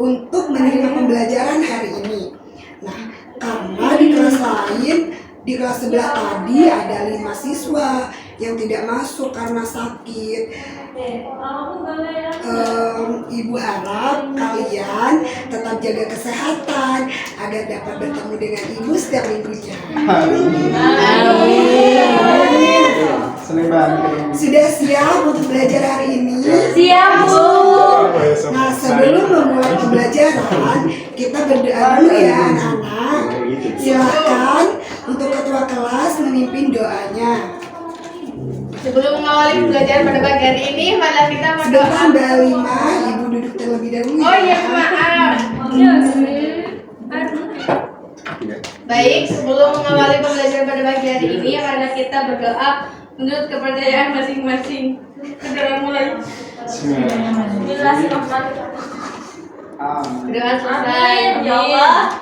untuk menerima pembelajaran hari ini. Nah, karena di kelas lain, di kelas sebelah tadi ada 5 siswa yang tidak masuk karena sakit. Ibu harap kalian tetap jaga kesehatan agar dapat bertemu dengan ibu setiap minggunya. Sudah siap untuk belajar hari ini? Siap, Bu. Nah, sebelum memulai pembelajaran, kita berdoa dulu ya anak-anak. Silakan untuk ketua kelas memimpin doanya. Sebelum mengawali pembelajaran pada pagi hari ini, mari kita berdoa. Sebentar Mbak Lima, Ibu duduk terlebih dahulu. Oh iya, maaf. Baik, sebelum mengawali pembelajaran pada pagi hari ini, mari kita berdoa menurut kepercayaan masing-masing. Berdoa mulai. Bismillahirrahmanirrahim. Doa selesai. Ya Allah.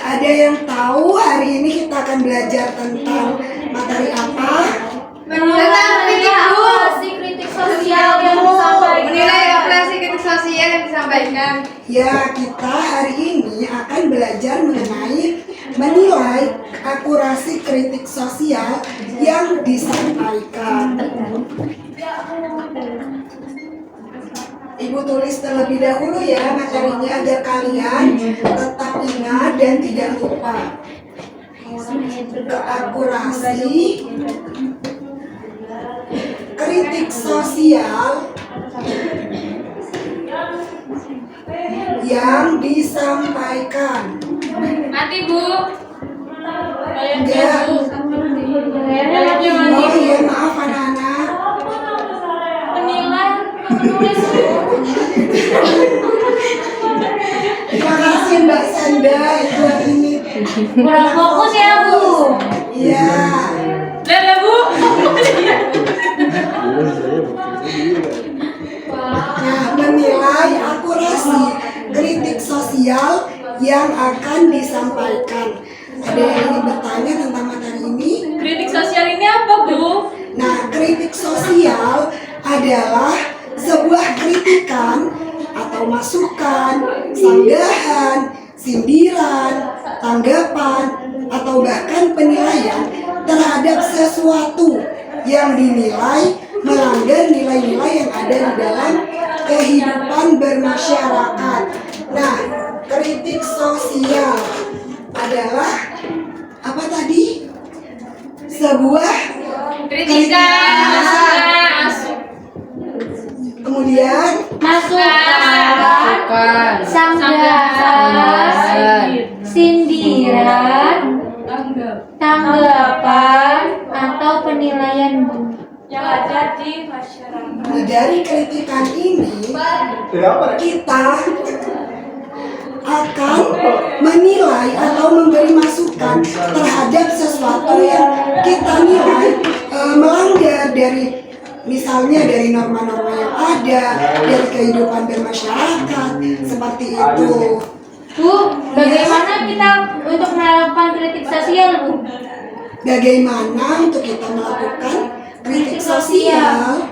Ada yang tahu hari ini kita akan belajar tentang materi apa? Tentang kritik sosial yang disampaikan. Menilai operasi kritik sosial yang disampaikan. Ya, kita hari ini akan belajar mengenai menilai akurasi kritik sosial yang disampaikan. Ibu tulis terlebih dahulu ya materinya agar kalian tetap ingat dan tidak lupa. Akurasi kritik sosial yang disampaikan. Mati, Bu. Enggak. Oh iya, maaf anak-anak. Terima kasih Mbak Sanda itu hari ini. Kurang fokus ya, Bu. Iya. Lele, Bu. Nah, menilai akurasi kritik sosial yang akan disampaikan. Ada yang ingin bertanya tentang materi ini? Kritik sosial ini apa, Bu? Nah, kritik sosial adalah sebuah kritikan atau masukan, sanggahan, sindiran, tanggapan, atau bahkan penilaian terhadap sesuatu yang dinilai melanggar nilai-nilai yang ada di dalam kehidupan bermasyarakat. Nah, kritik sosial adalah apa tadi? Sebuah kritikan, kemudian masukan, sanggahan, sindiran, tanggapan, atau penilaian, Bu. yang ada di masyarakat. Nah, dari kritikan ini kita akan menilai atau memberi masukan terhadap sesuatu yang kita nilai melanggar dari misalnya dari norma-norma yang ada, dari kehidupan bermasyarakat, seperti itu. Bu, bagaimana kita untuk melakukan kritik sosial, Bu? Bagaimana untuk kita melakukan kritik sosial?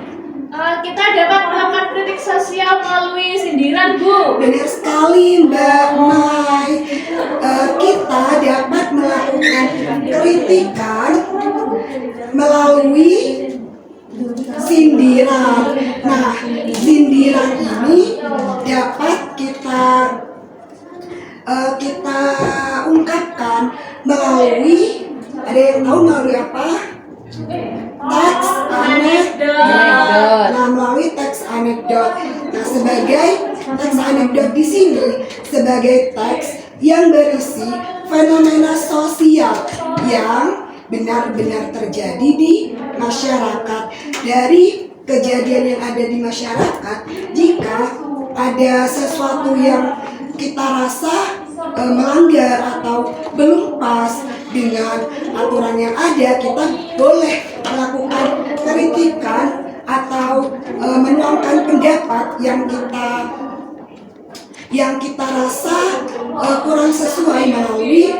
Kita dapat melakukan kritik sosial melalui sindiran, Bu. Benar sekali Mbak Mai. Kita dapat melakukan kritikan melalui sindiran. Nah, sindiran ini dapat kita ungkapkan melalui, ada yang tahu melalui apa? Teks anekdot. Nah, melalui teks anekdot. Nah, sebagai teks anekdot di sini sebagai teks yang berisi fenomena sosial yang benar-benar terjadi di masyarakat. Dari kejadian yang ada di masyarakat, jika ada sesuatu yang kita rasa melanggar atau belum pas dengan aturan yang ada, kita boleh melakukan kritikan atau menuangkan pendapat yang kita rasa kurang sesuai melalui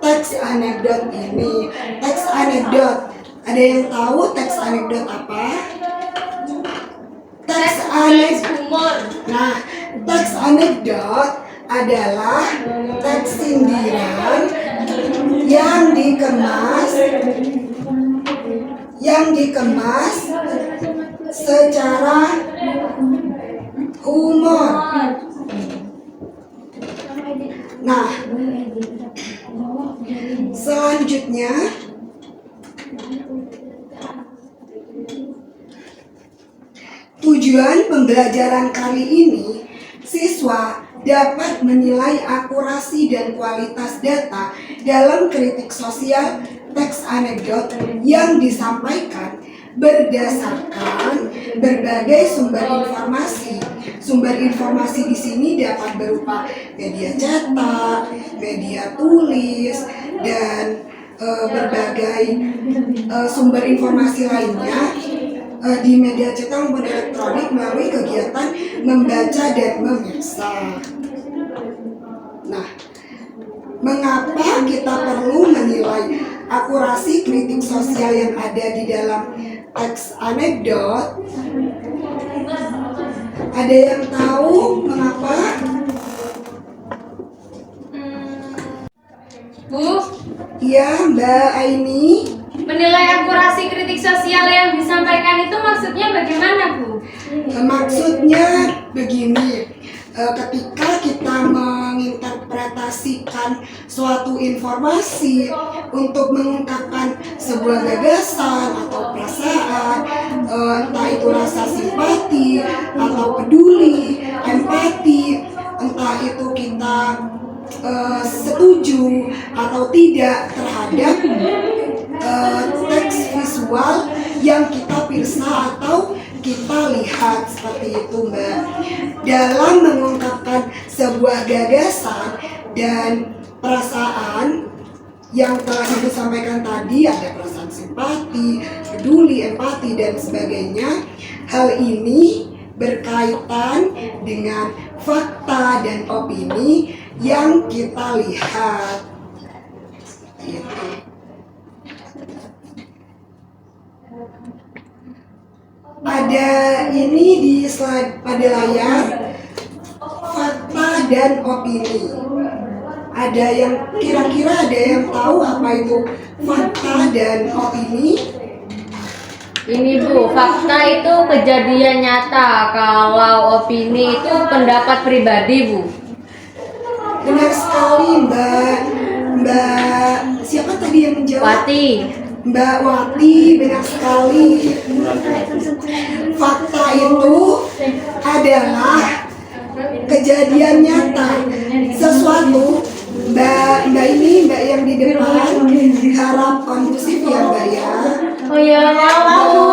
teks anekdot ini. Teks anekdot, ada yang tahu teks anekdot apa? Teks anekdot. Humor. Nah, Teks anekdot adalah teks sindiran yang dikemas secara humor. Nah, selanjutnya tujuan pembelajaran kali ini, siswa dapat menilai akurasi dan kualitas data dalam kritik sosial teks anekdot yang disampaikan berdasarkan berbagai sumber informasi. Sumber informasi di sini dapat berupa media cetak, media tulis, dan berbagai sumber informasi lainnya di media cetak maupun elektronik melalui kegiatan membaca dan memeriksa. Nah, mengapa kita perlu menilai akurasi kritik sosial yang ada di dalam teks anekdot? Ada yang tahu mengapa? Bu, Iya, Mbak Aini. menilai akurasi kritik sosial yang disampaikan itu maksudnya bagaimana, Bu? Maksudnya begini, ketika kita menginterpretasikan suatu informasi untuk mengungkapkan sebuah gagasan atau perasaan, entah itu rasa simpati atau peduli, empati, entah itu kita setuju atau tidak terhadap teks visual yang kita pirsa atau kita lihat, seperti itu, Mbak. Dalam mengungkapkan sebuah gagasan dan perasaan yang telah Ibu sampaikan tadi, ada perasaan simpati, peduli, empati, dan sebagainya. Hal ini berkaitan dengan fakta dan opini yang kita lihat. Gitu. Ada ini di slide pada layar, fakta dan opini. Ada yang kira-kira ada yang tahu apa itu fakta dan opini? Ini Bu, fakta itu kejadian nyata, kalau opini itu pendapat pribadi, Bu. Benar sekali, Mbak siapa tadi yang menjawab? Wati. Mbak Wati, benar sekali. Fakta itu adalah kejadian nyata, sesuatu. Mbak ini, Mbak yang di depan, harap kondusif ya, Mbak ya. Oh ya, Bu.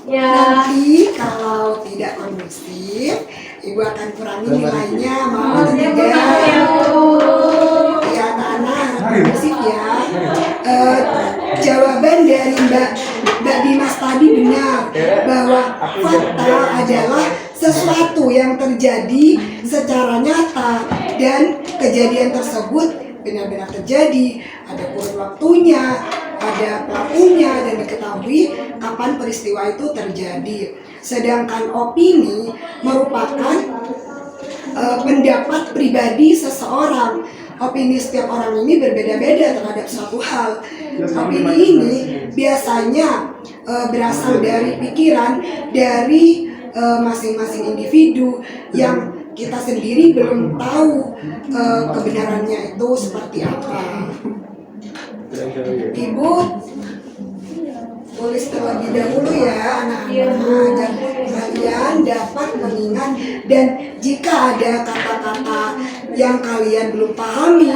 Ya. Nanti kalau tidak kondusif, Ibu akan kurangi nilainya, mau tidak? Ya, anak-anak kondusif ya. Jawaban dari Mbak Dimas tadi benar, bahwa fakta adalah sesuatu yang terjadi secara nyata dan kejadian tersebut benar-benar terjadi, ada kurun waktunya, ada pelakunya, dan diketahui kapan peristiwa itu terjadi. Sedangkan opini merupakan pendapat pribadi seseorang. Opini setiap orang ini berbeda-beda terhadap suatu hal. Opini ini biasanya berasal dari pikiran dari masing-masing individu yang kita sendiri belum tahu kebenarannya itu seperti apa. Ibu tulis terlebih dahulu ya anak-anak, agar kalian dapat mengingat, dan jika ada kata-kata yang kalian belum pahami,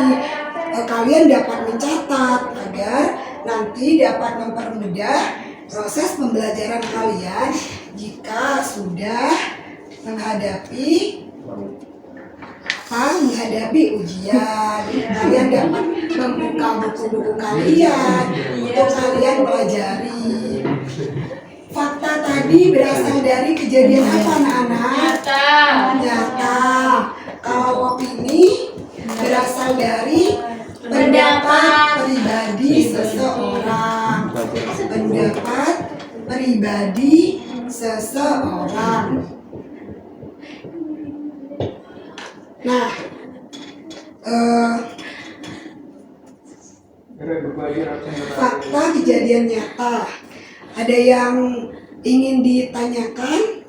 kalian dapat mencatat agar nanti dapat mempermudah proses pembelajaran kalian jika sudah menghadapi ujian. Kalian dapat membuka buku-buku kalian untuk kalian pelajari. Fakta tadi berasal dari kejadian apa, anak-anak? Nyata. Kalau opini berasal dari pendapat pribadi seseorang. Pendapat pribadi seseorang. Nah, eh, fakta kejadian nyata. Ada yang ingin ditanyakan?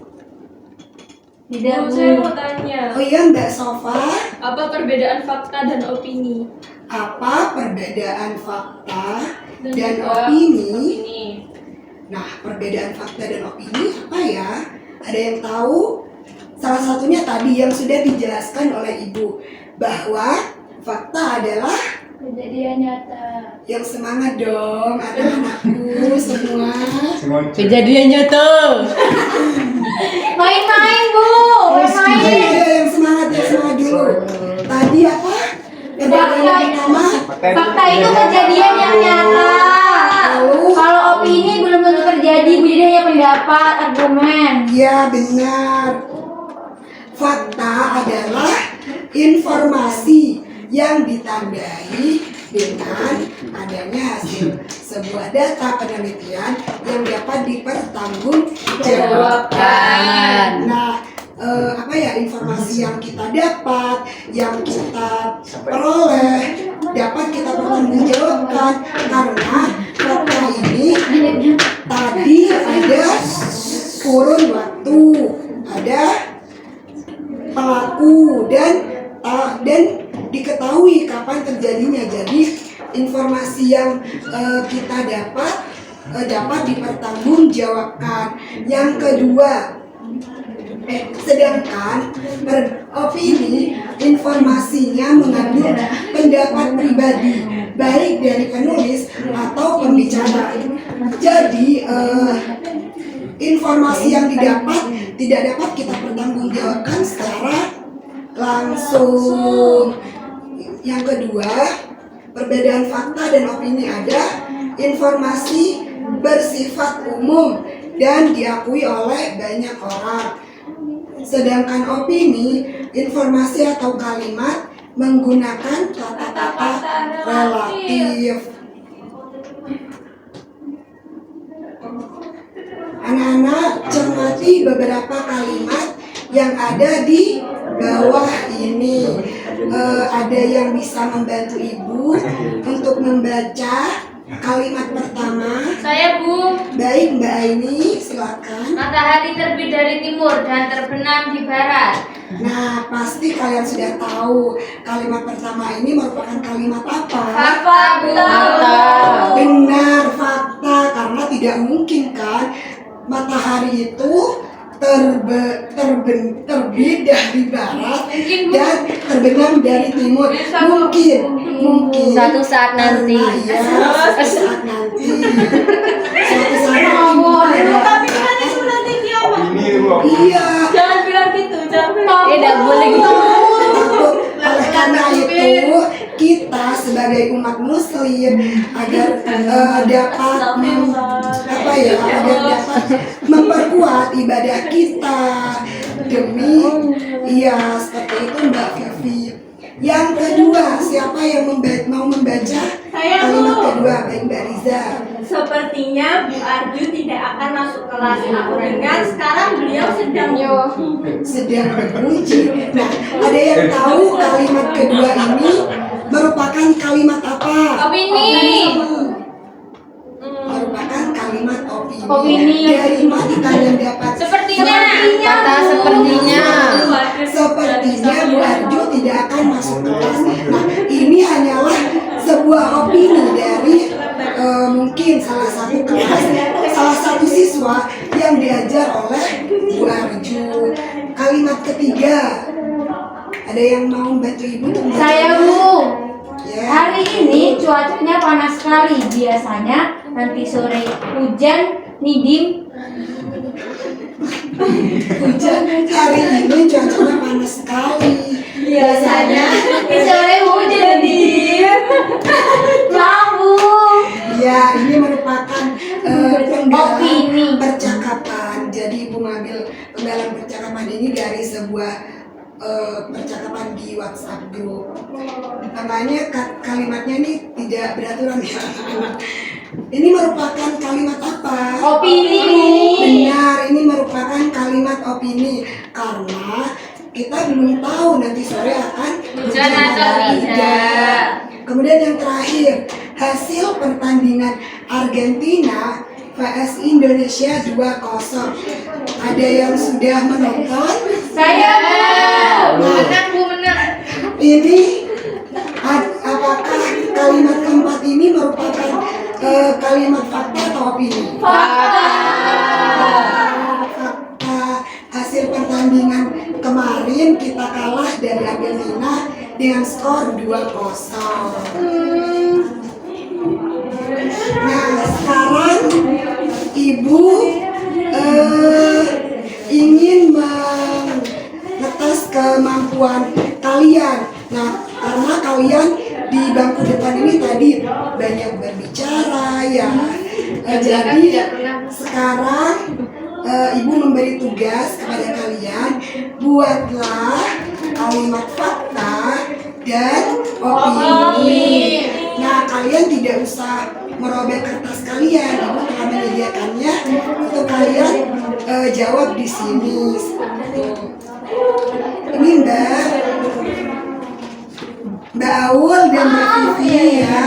Tidak, Bu, Bu. saya mau tanya. Oh iya, Mbak Sofa. Apa perbedaan fakta dan opini? Apa perbedaan fakta dan juga opini? Nah, perbedaan fakta dan opini apa ya? Ada yang tahu? Salah satunya tadi yang sudah dijelaskan oleh Ibu, bahwa fakta adalah Kejadian nyata. yang semangat dong anak-anakku semua. Kejadian nyata. Main-main, Bu. Main-main. Ayo yang semangat dulu. Tadi apa? Perbedaan yang pertama. Fakta itu kejadian yang nyata. Kalau opini belum tentu terjadi, Bu. Jadi hanya pendapat, argumen. Ya benar. Fakta adalah informasi yang ditandai dengan adanya hasil sebuah data penelitian yang dapat dipertanggungjawabkan. Nah, apa ya, informasi yang kita dapat, yang kita peroleh dapat kita pertanggungjawabkan, karena fakta ini tadi ada kurun waktu, ada pelaku dan diketahui kapan terjadinya. Jadi informasi yang kita dapat dipertanggungjawabkan. Yang kedua, sedangkan opini informasinya mengambil pendapat pribadi baik dari penulis atau pembicara. Jadi informasi yang didapat tidak dapat kita pertanggungjawabkan secara langsung. Yang kedua, perbedaan fakta dan opini ada informasi bersifat umum dan diakui oleh banyak orang. Sedangkan opini, informasi atau kalimat menggunakan kata-kata relatif. Anak-anak, cermati beberapa kalimat yang ada di bawah ini. Ada yang bisa membantu Ibu untuk membaca kalimat pertama. Saya, Bu. Baik, Mbak Aini, silakan. Matahari terbit dari timur dan terbenam di barat. Nah, pasti kalian sudah tahu kalimat pertama ini merupakan kalimat apa? Fakta. Benar, fakta, karena tidak mungkin kan matahari itu terbit dari barat dan terbenam dari timur. Mungkin Suatu saat nanti. Suatu saat nanti. Tapi kan itu nanti kiamat. Iya. Jangan bilang gitu, jangan bilang. Tidak boleh gitu. Oleh karena itu, kita sebagai umat muslim agar dapat memperkuat ibadah kita demi seperti itu, Mbak Vivi. Yang kedua, siapa yang mau membaca Saya, kalimat Bu. kedua? Baik, Mbak Riza. Sepertinya Bu Arju tidak akan masuk kelas. Aku dengar sekarang beliau sedang Beruji. Nah, ada yang tahu kalimat kedua ini merupakan kalimat apa? Opini. Merupakan kalimat opini. Opini. Dari mana kalian dapat? Sepertinya. Kata sepertinya. Sepertinya Bu Arju tidak akan masuk kelas. Nah, ini hanyalah sebuah opini dari mungkin salah satu siswa yang diajar oleh Bu Arju. Kalimat ketiga, ada yang mau membantu Ibu untuk membaca? Saya, Bu. Ya. Hari ini cuacanya panas sekali. Biasanya nanti sore hujan, nidim. Hujan hari ini cuacanya panas sekali. Biasanya nanti sore hujan, nidim. Mabu. Ya, ini merupakan penggalan Opini. percakapan. Jadi Ibu ngambil penggalan percakapan ini dari sebuah percakapan di WhatsApp grup. Makanya kalimatnya ini tidak beraturan ya. Ini merupakan kalimat apa? Opini. Benar, ini merupakan kalimat opini karena kita belum tahu nanti sore akan Hujan atau tidak. Kemudian yang terakhir, hasil pertandingan Argentina vs Indonesia 2-0. Ada yang sudah menonton? Saya menang Bu, menang. Ini apakah kalimat keempat ini merupakan kalimat fakta atau opini? Fakta. Fakta. Hasil pertandingan kemarin kita kalah dari Argentina dengan skor 2-0. Nah, sekarang Ibu ingin mengetes kemampuan kalian. Nah, karena kalian di bangku depan ini tadi banyak berbicara ya. Jadi sekarang Ibu memberi tugas kepada kalian, buatlah kalimat fakta dan opini. Nah, kalian tidak usah merobek kertas kalian. Ibu telah menyediakannya untuk kalian jawab di sini. Ini Mbak Aul dan Mbak Vivi ya.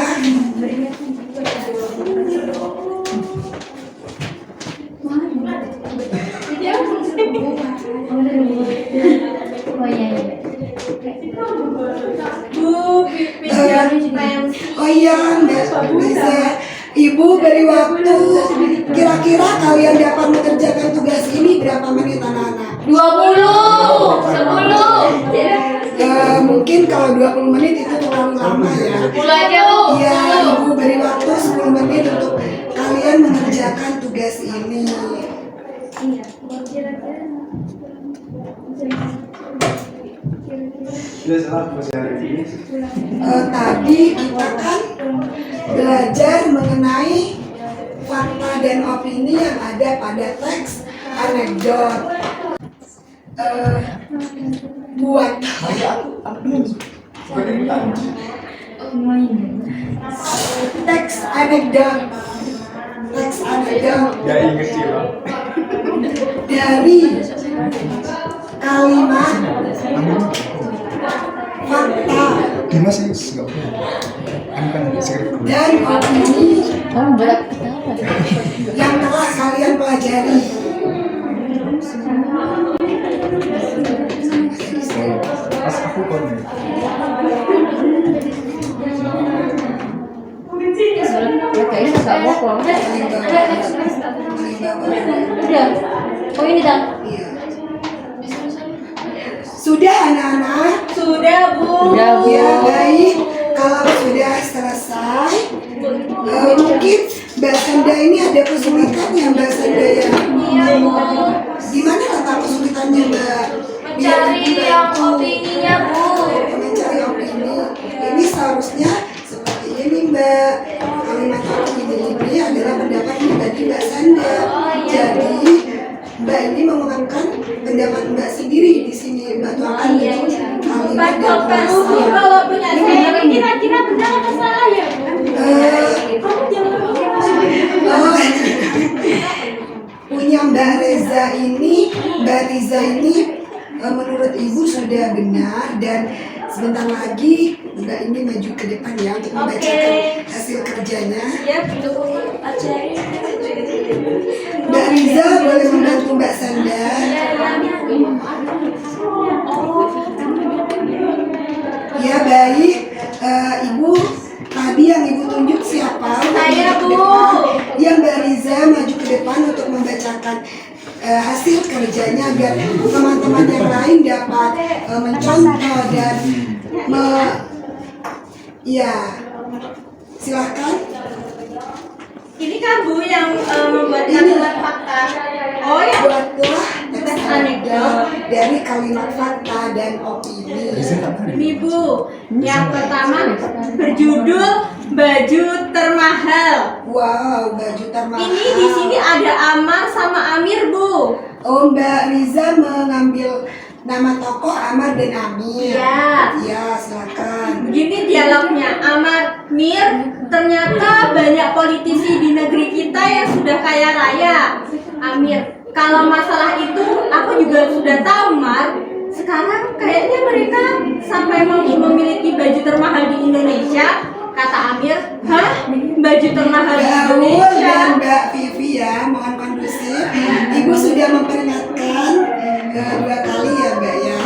Oh iya, Mbak Liza, Ibu beri waktu. Kira-kira kalian dapat mengerjakan tugas ini berapa menit anak-anak? 20, 10. Mungkin kalau 20 menit itu terlalu lama ya. 10 aja Bu. Iya, Ibu beri waktu 10 menit untuk kalian mengerjakan tugas ini. Tadi kita kan belajar mengenai fakta dan opini yang ada pada teks anekdot. Buat teks anekdot dari kalimat fakta dan opini yang telah kalian pelajari. Udah. Oh ini dah. Iya. Sudah anak-anak? Sudah Bu. Udah Bu. Ya baik, kalau sudah selesai, mungkin Mbak Sanda ini ada kesulitannya Mbak Sanda ya? Iya Bu. Gimana letak kesulitannya Mbak? Mencari yang opininya Bu. Mencari opini. Ini seharusnya seperti ini Mbak. Kalimat opini ini adalah pendapat pribadi Mbak Sanda. Jadi Mbak ini mengungkapkan pendapat Mbak sendiri di sini. Mbak tuangkan kalimat dan frasa. Kalau punya saya kira-kira benar apa salah ya Bu? Punya Mbak Reza ini menurut Ibu sudah benar, dan sebentar lagi Mbak ini maju ke depan ya untuk membacakan hasil kerjanya. Ya, betul. Ajarin. Mbak Riza boleh membantu Mbak Sanda. Ya baik, Ibu tadi yang Ibu tunjuk siapa? Saya, Maju ke Bu. depan. Ya Mbak Riza maju ke depan untuk membacakan hasil kerjanya agar teman-teman yang lain dapat mencontoh dan ya silakan. Ini kan Bu yang membuat kalimat fakta. Oh ya. Buatlah teks anekdot dari kalimat fakta dan opini. Ini Bu, yang pertama berjudul baju termahal. Wow, baju termahal. Ini di sini ada Amar sama Amir Bu. Oh, Mbak Riza mengambil nama tokoh Amar dan Amir. Ya. Ya, silakan. Begini dialognya, Amar, Mir, ternyata banyak politisi di negeri kita yang sudah kaya raya. Amir, kalau masalah itu aku juga sudah tahu, Mar. Sekarang sampai mau memiliki baju termahal di Indonesia? Kata Amir, hah? Baju termahal di Gaul Indonesia? dan Mbak Vivi ya, mohon kondusif. Ibu sudah memperingatkan 2 kali ya Mbak ya.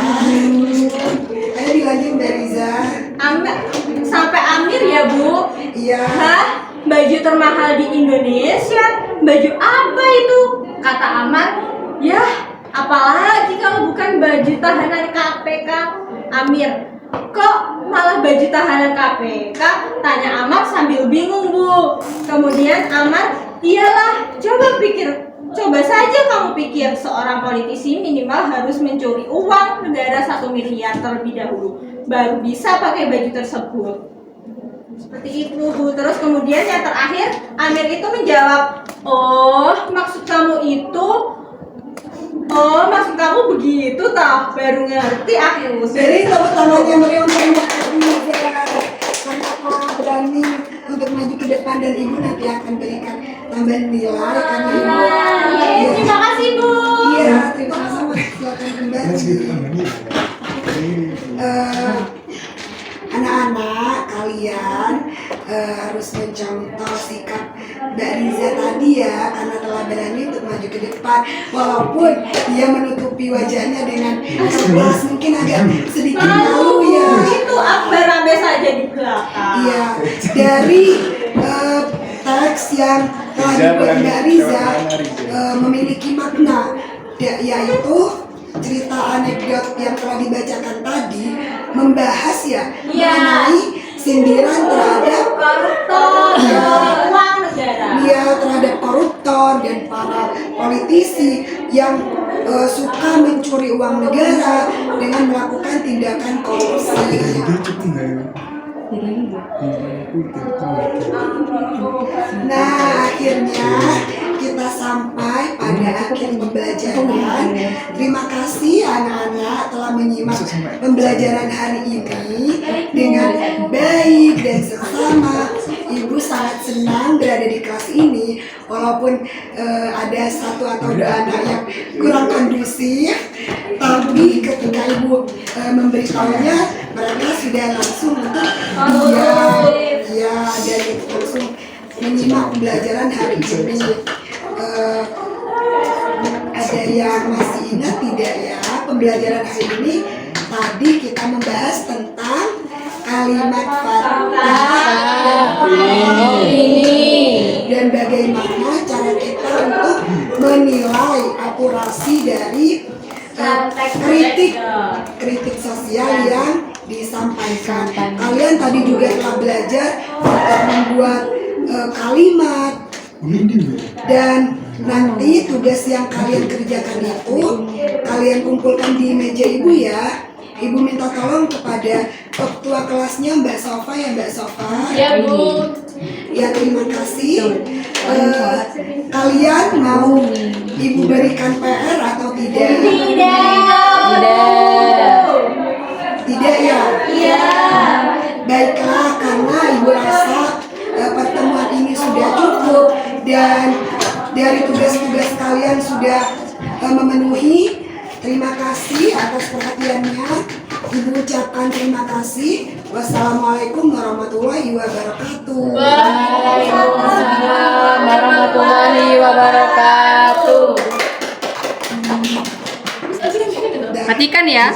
Ayo dilanjut Mbak Riza. Sampai Amir ya Bu? Iya. Hah? Baju termahal di Indonesia? Baju apa itu? Kata Amar, yah apalagi kalau bukan baju tahanan KPK. Amir, kok malah baju tahanan KPK? Tanya Amar sambil bingung Bu. Kemudian Amar, iyalah, coba saja kamu pikir seorang politisi minimal harus mencuri uang negara 1 miliar terlebih dahulu, baru bisa pakai baju tersebut. Seperti itu Bu. Terus kemudian yang terakhir Amir itu menjawab, maksud kamu begitu toh, baru ngerti akhirnya. Jadi tepuk tangannya meriah untuk Mbak Riza karena berani untuk maju ke depan dan Ibu nanti akan berikan tambahan nilai karena Ibu. Iya. Terima kasih Bu. Iya, terima kasih. Silakan kembali. Anak-anak kalian harus mencontoh sikap Mbak Riza tadi ya, karena telah berani untuk maju ke depan walaupun dia menutupi wajahnya dengan kertas mungkin agak sedikit malu ya. Itu Akbar saja di belakang. Iya, dari teks yang telah dibuat Mbak Riza memiliki makna, yaitu cerita anekdot yang telah dibacakan tadi membahas ya mengenai sindiran terhadap koruptor uang negara. Dia terhadap koruptor dan para politisi yang suka mencuri uang negara dengan melakukan tindakan korupsi. Nah, akhirnya kita sampai pada akhir pembelajaran. Terima kasih anak-anak telah menyimak pembelajaran hari ini dengan baik dan seksama. Ibu sangat senang berada di kelas ini, walaupun ada 1 atau 2 anak yang kurang kondusif, tapi ketika Ibu memberitahunya, mereka sudah langsung untuk dan langsung menyimak pembelajaran hari ini. Ada yang masih ingat tidak ya pembelajaran hari ini? Tadi kita membahas tentang kalimat fathah dan bagaimana cara kita untuk menilai akurasi dari kritik sosial yang disampaikan. Kalian tadi juga telah belajar untuk membuat kalimat, dan nanti tugas yang kalian kerjakan itu kalian kumpulkan di meja Ibu ya. Ibu minta tolong kepada ketua kelasnya Mbak Sofa ya, Mbak Sofa. Ya Bu. Ya, terima kasih. Kalian mau Ibu berikan PR atau tidak? Tidak ya? Iya. Baiklah, karena Ibu rasa pertemuan ini sudah cukup dan dari tugas-tugas kalian sudah memenuhi. Terima kasih atas perhatiannya. Ibu ucapkan terima kasih. Wassalamualaikum warahmatullahi wabarakatuh. Waalaikumsalam warahmatullahi wabarakatuh. Matikan ya.